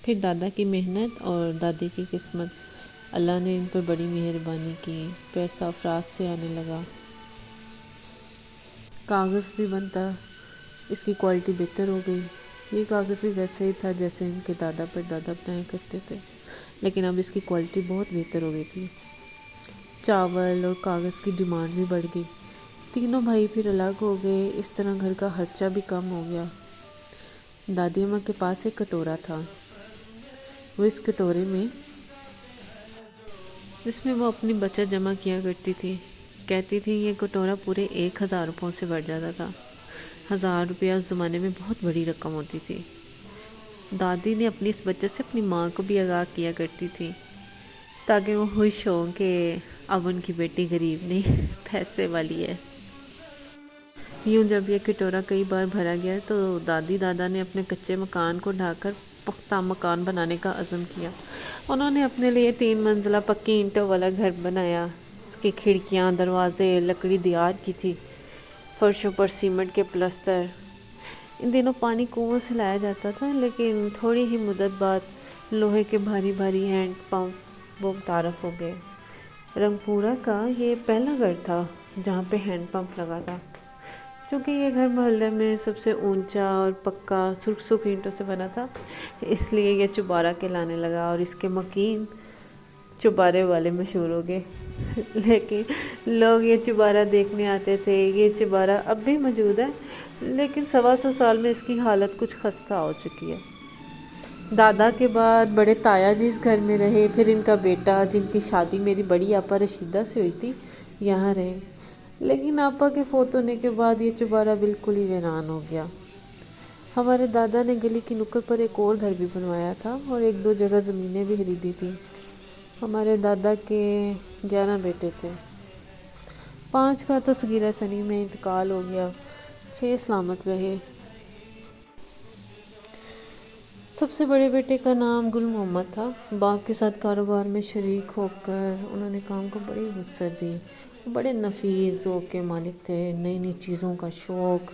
پھر دادا کی محنت اور دادی کی قسمت، اللہ نے ان پر بڑی مہربانی کی، پیسہ افراد سے آنے لگا، کاغذ بھی بنتا، اس کی کوالٹی بہتر ہو گئی۔ یہ کاغذ بھی ویسے ہی تھا جیسے ان کے دادا پر دادا بنایا کرتے تھے، لیکن اب اس کی کوالٹی بہت بہتر ہو گئی تھی۔ چاول اور کاغذ کی ڈیمانڈ بھی بڑھ گئی، تینوں بھائی پھر الگ ہو گئے، اس طرح گھر کا خرچہ بھی کم ہو گیا۔ دادی اماں کے پاس ایک کٹورا تھا، وہ اس کٹورے میں جس میں وہ اپنی بچت جمع کیا کرتی تھی، کہتی تھی یہ کٹورا پورے 1000 روپوں سے بڑھ جاتا تھا۔ 1000 روپیہ اس زمانے میں بہت بڑی رقم ہوتی تھی۔ دادی نے اپنی اس بچت سے اپنی ماں کو بھی آگاہ کیا کرتی تھی تاکہ وہ خوش ہوں کہ اب ان کی بیٹی غریب نہیں، پیسے والی ہے۔ یوں جب یہ کٹورا کئی بار بھرا گیا تو دادی دادا نے اپنے کچے مکان کو ڈھا کر پختہ مکان بنانے کا عزم کیا۔ انہوں نے اپنے لیے 3 منزلہ پکی اینٹوں والا گھر بنایا، اس کی کھڑکیاں، دروازے لکڑی دیار کی تھی، فرشوں پر سیمنٹ کے پلستر۔ ان دنوں پانی کنووں سے لایا جاتا تھا، لیکن تھوڑی ہی مدت بعد لوہے کے بھاری بھاری ہینڈ پمپ وہ متعارف ہو گئے۔ رنگپورہ کا یہ پہلا گھر تھا جہاں پہ ہینڈ پمپ لگا تھا۔ چونکہ یہ گھر محلے میں سب سے اونچا اور پکا سرخ اینٹوں سے بنا تھا، اس لیے یہ چوبارہ کہلانے لگا اور اس کے مکین چوبارے والے مشہور ہو گئے۔ لیکن لوگ یہ چوبارہ دیکھنے آتے تھے۔ یہ چوبارہ اب بھی موجود ہے، لیکن 125 سال میں اس کی حالت کچھ خستہ ہو چکی ہے۔ دادا کے بعد بڑے تایا جی اس گھر میں رہے، پھر ان کا بیٹا جن کی شادی میری بڑی آپا رشیدہ سے ہوئی تھی یہاں رہے، لیکن آپا کے فوت ہونے کے بعد یہ چوبارہ بالکل ہی ویران ہو گیا۔ ہمارے دادا نے گلی کی نکڑ پر ایک اور گھر بھی بنوایا تھا اور 1-2 جگہ زمینیں بھی خریدی تھی۔ ہمارے دادا کے 11 بیٹے تھے، 5 کا تو صغیرہ سنی میں انتقال ہو گیا، 6 سلامت رہے۔ سب سے بڑے بیٹے کا نام گل محمد تھا۔ باپ کے ساتھ کاروبار میں شریک ہو کر انہوں نے کام کو بڑی وسعت دی۔ بڑے نفیس ذوق کے مالک تھے، نئی نئی چیزوں کا شوق۔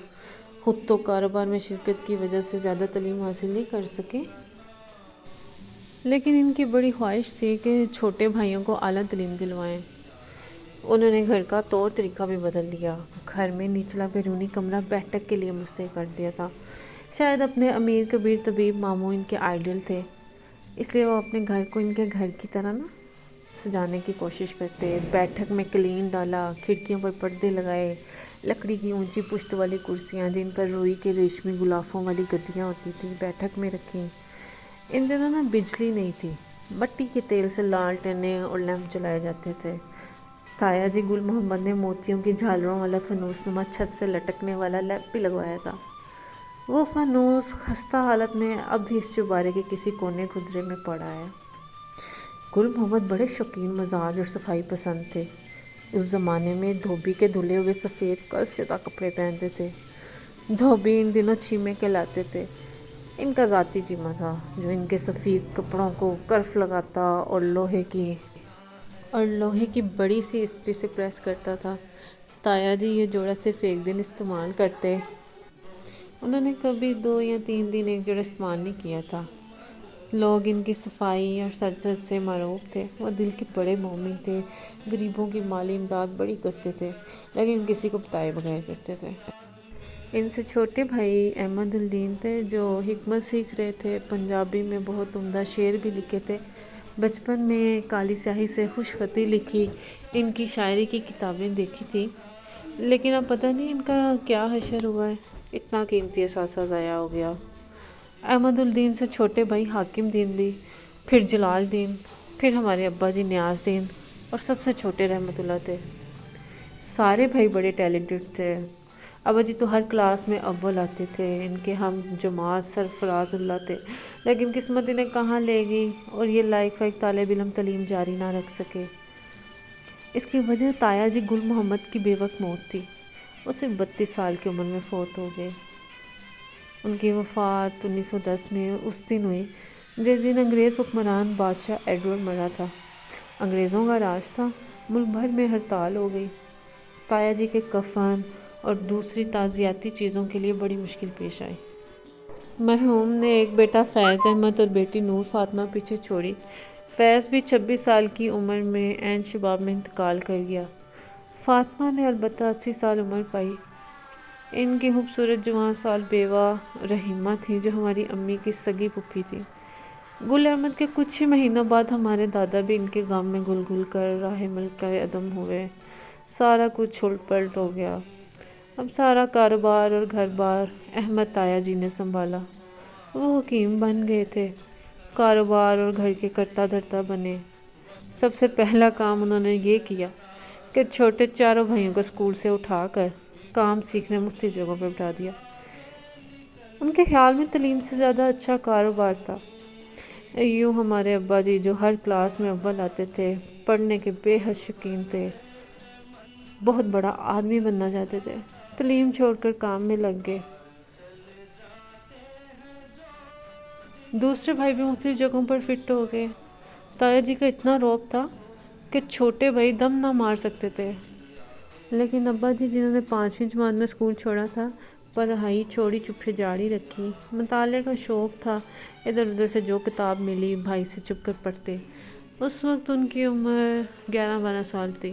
خود تو کاروبار میں شرکت کی وجہ سے زیادہ تعلیم حاصل نہیں کر سکے، لیکن ان کی بڑی خواہش تھی کہ چھوٹے بھائیوں کو اعلیٰ تعلیم دلوائیں۔ انہوں نے گھر کا طور طریقہ بھی بدل دیا، گھر میں نچلا بیرونی کمرہ بیٹھک کے لیے مستعد کر دیا تھا۔ شاید اپنے امیر کبیر طبیب ماموں ان کے آئیڈل تھے، اس لیے وہ اپنے گھر کو ان کے گھر کی طرح سجانے کی کوشش کرتے۔ بیٹھک میں قالین ڈالا، کھڑکیوں پر پردے لگائے، لکڑی کی اونچی پشت والی کرسیاں جن پر روئی کے ریشمی غلافوں والی گدیاں ہوتی تھیں بیٹھک میں رکھیں۔ ان دنوں بجلی نہیں تھی، مٹی کے تیل سے لالٹینیں اور لیمپ جلائے جاتے تھے۔ تایا جی گل محمد نے موتیوں کی جھالروں والا فانوس نما چھت سے لٹکنے والا لیمپ بھی لگوایا تھا۔ وہ فانوس خستہ حالت میں اب بھی اس چوبارے کے کسی کونے کھدرے میں پڑا ہے۔ گل محمد بڑے شوقین مزاج اور صفائی پسند تھے۔ اس زمانے میں دھوبی کے دھلے ہوئے سفید کلف شدہ کپڑے پہنتے تھے۔ دھوبی ان دنوں چیمے کہلاتے تھے۔ ان کا ذاتی چیمہ تھا جو ان کے سفید کپڑوں کو کرف لگاتا اور لوہے کی بڑی سی استری سے پریس کرتا تھا۔ تایا جی یہ جوڑا صرف 1 دن استعمال کرتے، انہوں نے کبھی 2 یا 3 دن ایک جوڑا استعمال نہیں کیا تھا۔ لوگ ان کی صفائی اور سجدت سے معروف تھے۔ وہ دل کے بڑے مومن تھے، غریبوں کی مالی امداد بڑی کرتے تھے، لیکن کسی کو بتائے بغیر کرتے تھے۔ ان سے چھوٹے بھائی احمد الدین تھے جو حکمت سیکھ رہے تھے، پنجابی میں بہت عمدہ شعر بھی لکھے تھے۔ بچپن میں کالی سیاہی سے خوش خطی لکھی ان کی شاعری کی کتابیں دیکھی تھیں، لیکن اب پتہ نہیں ان کا کیا حشر ہوا ہے، اتنا قیمتی اثاثہ ضائع ہو گیا۔ احمد الدین سے چھوٹے بھائی حاکم دین بھی، پھر جلال دین، پھر ہمارے ابا جی نیاز دین اور سب سے چھوٹے رحمت اللہ تھے۔ سارے بھائی بڑے ٹیلنٹڈ تھے۔ ابا جی تو ہر کلاس میں اول آتے تھے، ان کے ہم جماعت سرفراز اللہ تھے، لیکن قسمت انہیں کہاں لے گئی اور یہ لائق فائق طالب علم تعلیم جاری نہ رکھ سکے۔ اس کی وجہ تایا جی گل محمد کی بے وقت موت تھی۔ وہ صرف 32 سال کی عمر میں فوت ہو گئے۔ ان کی وفات 1910 میں اس دن ہوئی جس دن انگریز حکمران بادشاہ ایڈورڈ مرا تھا۔ انگریزوں کا راج تھا، ملک بھر میں ہڑتال ہو گئی۔ تایا جی کے کفن اور دوسری تعزیتی چیزوں کے لیے بڑی مشکل پیش آئی۔ مرحوم نے ایک بیٹا فیض احمد اور بیٹی نور فاطمہ پیچھے چھوڑی۔ فیض بھی 26 سال کی عمر میں عین شباب میں انتقال کر گیا۔ فاطمہ نے البتہ 80 سال عمر پائی۔ ان کی خوبصورت جوان سال بیوہ رحیمہ تھی، جو ہماری امی کی سگی پھوپھی تھی۔ گل احمد کے کچھ ہی مہینوں بعد ہمارے دادا بھی ان کے غم میں گل گل کر راہ ملک کا عدم ہوئے۔ سارا کچھ چھلٹ پلٹ ہو گیا۔ اب سارا کاروبار اور گھر بار احمد تایا جی نے سنبھالا۔ وہ حکیم بن گئے تھے، کاروبار اور گھر کے کرتا دھرتا بنے۔ سب سے پہلا کام انہوں نے یہ کیا کہ چھوٹے چاروں بھائیوں کو اسکول سے اٹھا کر کام سیکھنے مختلف جگہوں پہ بٹھا دیا۔ ان کے خیال میں تعلیم سے زیادہ اچھا کاروبار تھا۔ یوں ہمارے ابا جی، جو ہر کلاس میں اول آتے تھے، پڑھنے کے بے حد شوقین تھے، بہت بڑا آدمی بننا چاہتے تھے، تعلیم چھوڑ کر کام میں لگ گئے۔ دوسرے بھائی بھی مختلف جگہوں پر فٹ ہو گئے۔ تایا جی کا اتنا رعب تھا کہ چھوٹے بھائی دم نہ مار سکتے تھے، لیکن ابا جی، جنہوں نے 5ویں جماعت میں اسکول چھوڑا تھا، پڑھائی چھوڑی چپے جاری رکھی۔ مطالعے کا شوق تھا، ادھر ادھر سے جو کتاب ملی بھائی سے چپ کر پڑھتے۔ اس وقت ان کی عمر 11-12 سال تھی۔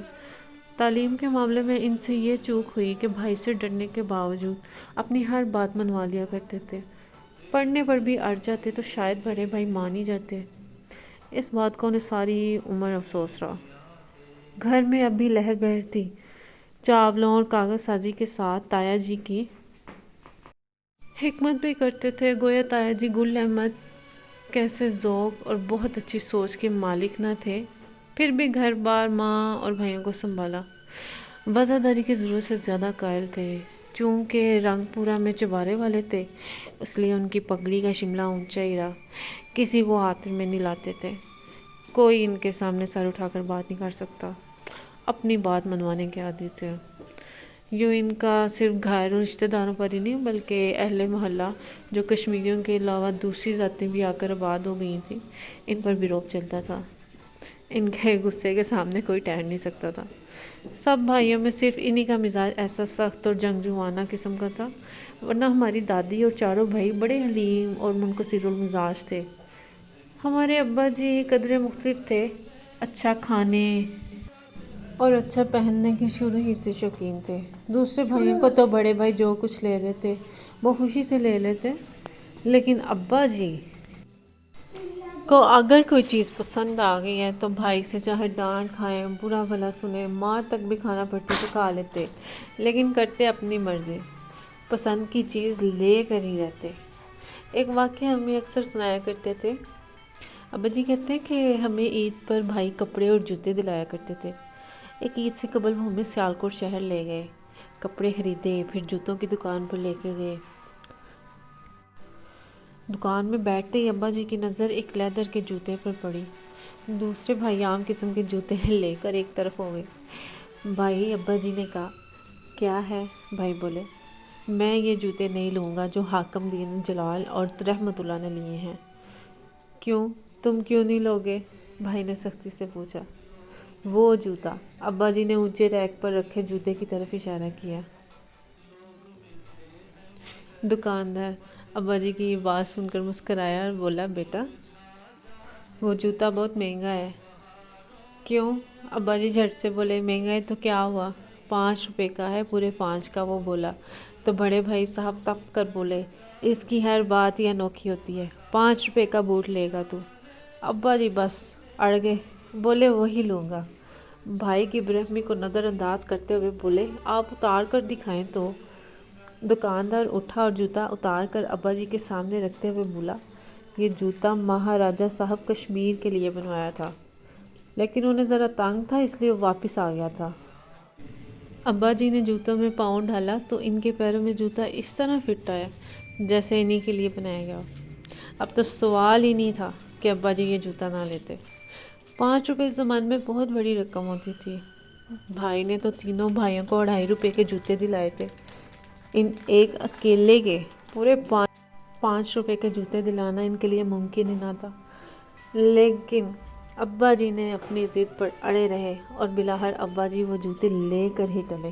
تعلیم کے معاملے میں ان سے یہ چوک ہوئی کہ بھائی سے ڈرنے کے باوجود اپنی ہر بات منوا لیا کرتے تھے۔ پڑھنے پر بھی اڑ جاتے تو شاید بڑے بھائی مان ہی جاتے۔ اس بات کو انہیں ساری عمر افسوس رہا۔ گھر میں اب بھی لہر بہر تھی۔ چاولوں اور کاغذ سازی کے ساتھ تایا جی کی حکمت بھی کرتے تھے۔ گویا تایا جی گل احمد کیسے ذوق اور بہت اچھی سوچ کے مالک نہ تھے، پھر بھی گھر بار، ماں اور بھائیوں کو سنبھالا۔ وفاداری کی ضرورت سے زیادہ قائل تھے۔ چونکہ رنگ پورہ میں چوبارے والے تھے، اس لیے ان کی پگڑی کا شملہ اونچا ہی رہا، کسی کو ہاتھ میں نہیں لاتے تھے۔ کوئی ان کے سامنے سر اٹھا کر بات نہیں کر سکتا، اپنی بات منوانے کے عادی تھے۔ یوں ان کا صرف گھر اور رشتہ داروں پر ہی نہیں، بلکہ اہل محلہ، جو کشمیریوں کے علاوہ دوسری ذاتیں بھی آ کر آباد ہو گئی تھیں، ان پر بھی رعب چلتا تھا۔ ان کے غصے کے سامنے کوئی ٹہر نہیں سکتا تھا۔ سب بھائیوں میں صرف انہی کا مزاج ایسا سخت اور جنگجوانہ قسم کا تھا، ورنہ ہماری دادی اور چاروں بھائی بڑے حلیم اور منکسر المزاج تھے۔ ہمارے ابا جی قدرے مختلف تھے، اچھا کھانے اور اچھا پہننے کے شروع ہی سے شوقین تھے۔ دوسرے بھائیوں کو تو بڑے بھائی جو کچھ لے لیتے وہ خوشی سے لے لیتے، لیکن ابا جی کو اگر کوئی چیز پسند آ گئی ہے تو بھائی سے چاہے ڈانٹ کھائیں، برا بھلا سنیں، مار تک بھی کھانا پڑتی تو کھا لیتے، لیکن کرتے اپنی مرضی، پسند کی چیز لے کر ہی رہتے۔ ایک واقعہ ہمیں اکثر سنایا کرتے تھے۔ ابا جی کہتے ہیں کہ ہمیں عید پر بھائی کپڑے اور جوتے دلایا کرتے تھے۔ ایک عید سے قبل وہ ہمیں سیالکوٹ شہر لے گئے، کپڑے خریدے، پھر جوتوں کی دکان پر لے کے گئے۔ دکان میں بیٹھتے ہی ابا جی کی نظر ایک لیدر کے جوتے پر پڑی۔ دوسرے بھائی عام قسم کے جوتے لے کر ایک طرف ہو گئے۔ بھائی، ابا جی نے کہا، کیا ہے؟ بھائی بولے، میں یہ جوتے نہیں لوں گا جو حاکم دین جلال اور رحمت اللہ نے لیے ہیں۔ کیوں؟ تم کیوں نہیں لوگے؟ بھائی نے سختی سے پوچھا۔ وہ جوتا، ابا جی نے اونچے ریک پر رکھے جوتے کی طرف اشارہ کیا۔ دکاندار ابا جی کی یہ بات سن کر مسکرایا اور بولا، بیٹا، وہ جوتا بہت مہنگا ہے۔ کیوں؟ ابا جی جھٹ سے بولے، مہنگا ہے تو کیا ہوا، 5 روپے کا ہے، پورے 5 کا۔ وہ بولا تو بڑے بھائی صاحب تپ کر بولے، اس کی ہر بات ہی انوکھی ہوتی ہے، 5 روپے کا بوٹ لے گا تو؟ ابا جی بس اڑ گئے، بولے وہی لوں گا۔ بھائی کی برہمی کو نظر انداز کرتے ہوئے بولے، آپ اتار کر دکھائیں تو۔ دکاندار اٹھا اور جوتا اتار کر ابا جی کے سامنے رکھتے ہوئے بولا، یہ جوتا مہاراجہ صاحب کشمیر کے لیے بنوایا تھا، لیکن انہیں ذرا تنگ تھا، اس لیے وہ واپس آ گیا تھا۔ ابا جی نے جوتوں میں پاؤں ڈالا تو ان کے پیروں میں جوتا اس طرح فٹ آیا جیسے انہی کے لیے بنایا گیا ہو۔ اب تو سوال ہی نہیں تھا کہ ابا جی یہ جوتا نہ لیتے۔ 5 روپے اس زمانے میں بہت بڑی رقم ہوتی تھی۔ بھائی نے تو تینوں بھائیوں کو 2.5 روپے کے جوتے دلائے تھے۔ ان ایک اکیلے کے پورے 5 روپے کے جوتے دلانا ان کے لیے ممکن ہی نہ تھا، لیکن ابا جی نے اپنی ضد پر اڑے رہے اور بالآخر ابا جی وہ جوتے لے کر ہی ٹلے۔